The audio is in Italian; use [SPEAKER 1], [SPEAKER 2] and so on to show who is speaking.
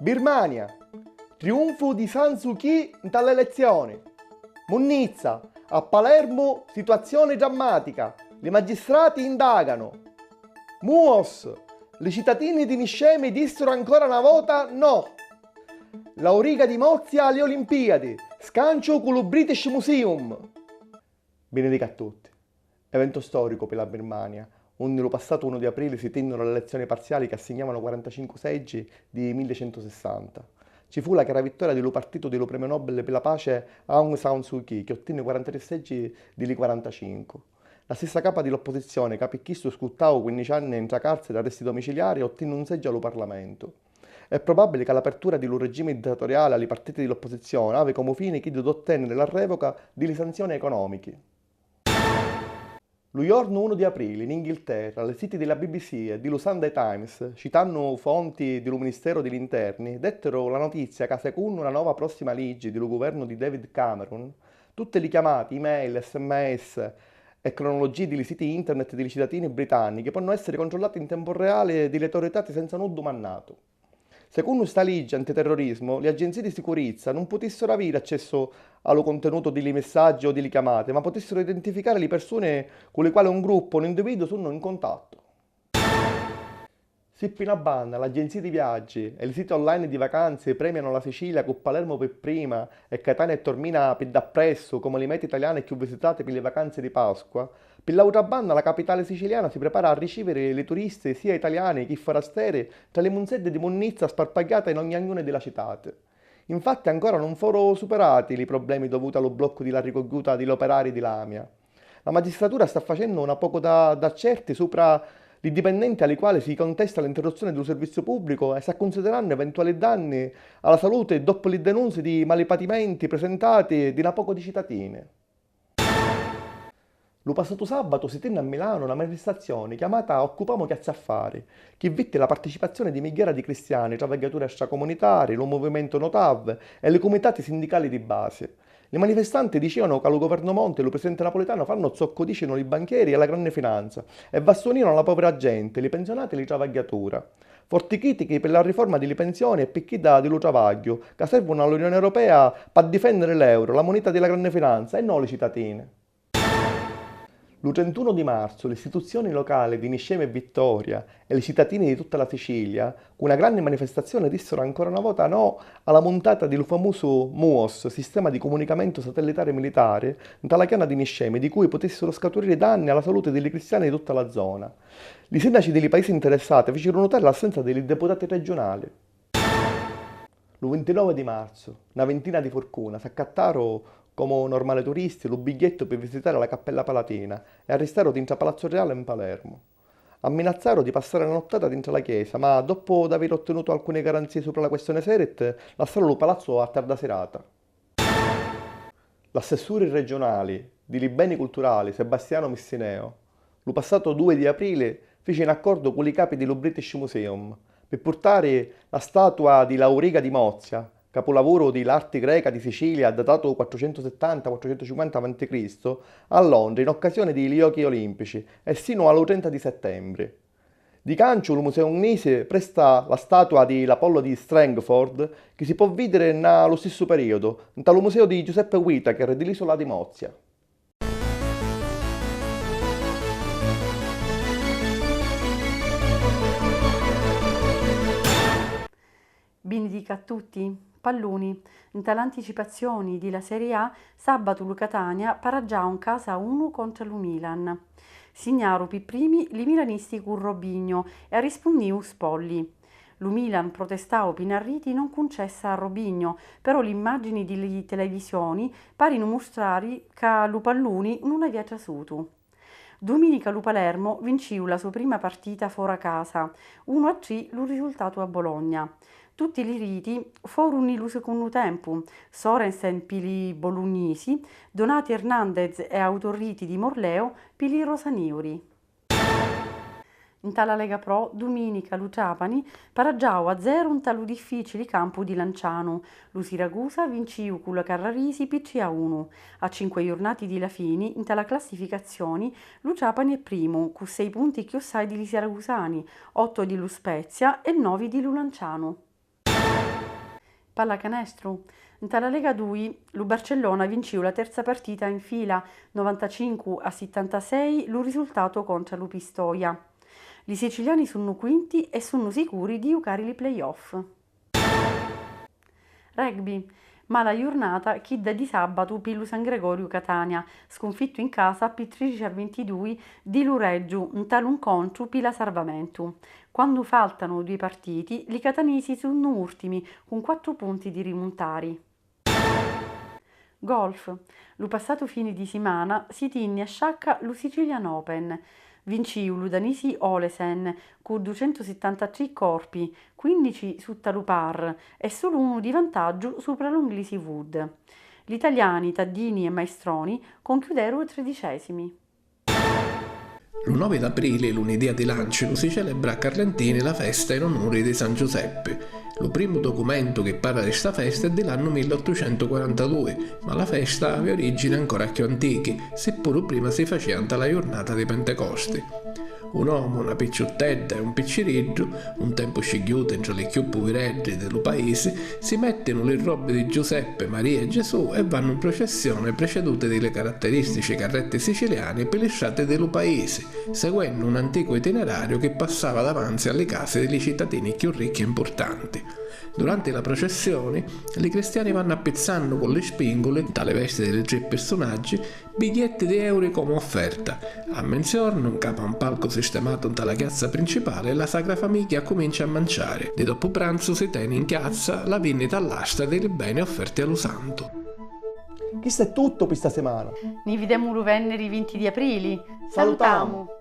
[SPEAKER 1] Birmania. Trionfo di San Suu Kyi dalle elezioni. Munnizza. A Palermo situazione drammatica. I magistrati indagano. Muos. I cittadini di Niscemi dissero ancora una volta no. L'auriga di Mozia alle Olimpiadi. Scancio con il British Museum. Benedica a tutti. Evento storico per la Birmania. Nello passato 1 di aprile si tennero le elezioni parziali che assegnavano 45 seggi di 1160. Ci fu la chiara vittoria dello partito dello premio Nobel per la pace Aung San Suu Kyi, che ottenne 43 seggi di 45. La stessa capa dell'opposizione, Capicchisto scuttavo 15 anni in carcere e arresti domiciliari, ottenne un seggio allo Parlamento. È probabile che l'apertura di un regime dittatoriale alle partiti dell'opposizione aveva come fine chi di ottenere la revoca delle sanzioni economiche. Lo giorno 1 di aprile in Inghilterra, le siti della BBC e dello Sunday Times, citando fonti del Ministero degli Interni, dettero la notizia che secondo una nuova prossima legge del governo di David Cameron, tutte le chiamate, email, sms e cronologie dei siti internet dei cittadini britannici possono essere controllate in tempo reale dalle autorità senza nudo mannato. Secondo questa legge antiterrorismo, le agenzie di sicurezza non potessero avere accesso allo contenuto delle messaggi o delle chiamate, ma potessero identificare le persone con le quali un gruppo o un individuo sono in contatto. Sippina Banda, l'agenzia di viaggi e i siti online di vacanze premiano la Sicilia con Palermo per prima e Catania e Taormina per dappresso come le mete italiane più visitate per le vacanze di Pasqua. Per l'altra banda, la capitale siciliana si prepara a ricevere le turiste sia italiane che forastere tra le monzette di monnezza sparpagliate in ogni angolo della città. Infatti ancora non furono superati i problemi dovuti allo blocco della ricoguta degli operai di Lamia. La magistratura sta facendo una poco da certi sopra i dipendenti alle quali si contesta l'interruzione del servizio pubblico e si considerano eventuali danni alla salute dopo le denunce di malepatimenti presentati da poco di cittadini. Lo passato sabato si tenne a Milano una manifestazione chiamata Occupiamo Piazza Affari, che vide la partecipazione di migliaia di cristiani, travagliatori extracomunitari, lo movimento Notav e le comitati sindacali di base. I manifestanti dicevano che lo governo Monte e lo presidente napoletano fanno zoccodicino i banchieri e la grande finanza e bastonino la povera gente, i pensionati e i travagliatori. Forti critiche per la riforma delle pensioni e picchita dello travaglio, che servono all'Unione Europea per difendere l'euro, la moneta della grande finanza e non le cittadine. Lo 31 di marzo le istituzioni locali di Niscemi e Vittoria e i cittadini di tutta la Sicilia, con una grande manifestazione, dissero ancora una volta no alla montata del famoso MUOS, sistema di comunicamento satellitare militare, dalla chiana di Niscemi, di cui potessero scaturire danni alla salute dei cristiani di tutta la zona. I sindaci dei paesi interessati fecero notare l'assenza dei deputati regionali. Lo 29 di marzo, una ventina di forcuna s'accattarono come normale turisti lo biglietto per visitare la Cappella Palatina e arrestarono dentro Palazzo Reale in Palermo. Amminazzarono di passare la nottata dentro la chiesa, ma dopo aver ottenuto alcune garanzie sopra la questione Seret, lasciarono il palazzo a tarda serata. L'assessore regionale di beni culturali Sebastiano Missineo, lo passato 2 di aprile, fece un accordo con i capi dello British Museum per portare la statua di Lauriga di Mozia, capolavoro dell'arte greca di Sicilia datato 470-450 a.C., a Londra in occasione dei Giochi Olimpici e sino al 30 di settembre. Di Cancio il museo unese presta la statua dell'Apollo di Strangford che si può vedere nello stesso periodo, dallo museo di Giuseppe Whittaker dell'isola di Mozia.
[SPEAKER 2] Benedica a tutti. Palloni, in tale anticipazioni della Serie A, sabato lo Catania pareggiò un casa 1 contro lo Milan. Signarono per primi i milanisti con Robinho e rispondiu Spolli. Lo Milan protestava Pinarriti non concessa a Robinho, però le immagini delle televisioni parino mostrare che lo Palloni non aveva piaciuto. Domenica lo Palermo vinciu la sua prima partita fuori casa, 1-3 lo risultato a Bologna. Tutti i riti furono nel secondo tempo. Sorensen pili bolognesi, Donati Hernandez e autoriti di Morleo pili rosaniuri. In tale Lega Pro, domenica lo Trapani pareggiò a 0 in tale difficile campo di Lanciano. Lo Siracusa vinciu con la Carrarisi PC1. A 5 giornate di la fine, in tale classificazione, lo Trapani è primo, con 6 punti chiossai di Siracusani, 8 di lo Spezia e 9 di lo Lanciano. Pallacanestro. Nella Lega 2, il Barcellona vinciu la terza partita in fila, 95-76, il risultato contro lo Pistoia. I siciliani sono quinti e sono sicuri di giocare i playoff. Rugby. Mala giornata chidda di sabato per lo San Gregorio Catania, sconfitto in casa per 13-22 di Lureggio, in tale incontro per la salvamento. Quando faltano 2 partiti, i catanesi sono ultimi con 4 punti di rimontari. Golf. Lo passato fine di settimana si tiene a Sciacca lo Sicilian Open. Vinciu lo danesi Olesen con 273 corpi, 15 su Talupar e solo uno di vantaggio sopra l'Inglesi Wood. Gli italiani Taddini e Maestroni concluderono 13esimi.
[SPEAKER 3] Il 9 aprile, lunedì di Lanciano, si celebra a Carlentini la festa in onore di San Giuseppe. Il primo documento che parla di questa festa è dell'anno 1842, ma la festa aveva origini ancora più antiche, seppur prima si faceva la giornata di Pentecoste. Un uomo, una picciottedda e un picciriggio, un tempo scigliuto entre le più poveregge del paese, si mettono le robe di Giuseppe, Maria e Gesù e vanno in processione precedute dalle caratteristiche carrette siciliane per le strade del paese, seguendo un antico itinerario che passava davanti alle case dei cittadini più ricchi e importanti. Durante la processione, i cristiani vanno appezzando con le spingole, dalle vesti dei 3 personaggi, biglietti di euro come offerta. A mezzogiorno, in capo a un palco sistemato dalla piazza principale, la Sacra Famiglia comincia a mangiare. Di dopo pranzo si tiene in piazza la vendita all'asta dei beni offerti allo santo.
[SPEAKER 1] Questo è tutto per questa settimana.
[SPEAKER 2] Ni vediamo venerdì 20 di aprile.
[SPEAKER 1] Salutiamo!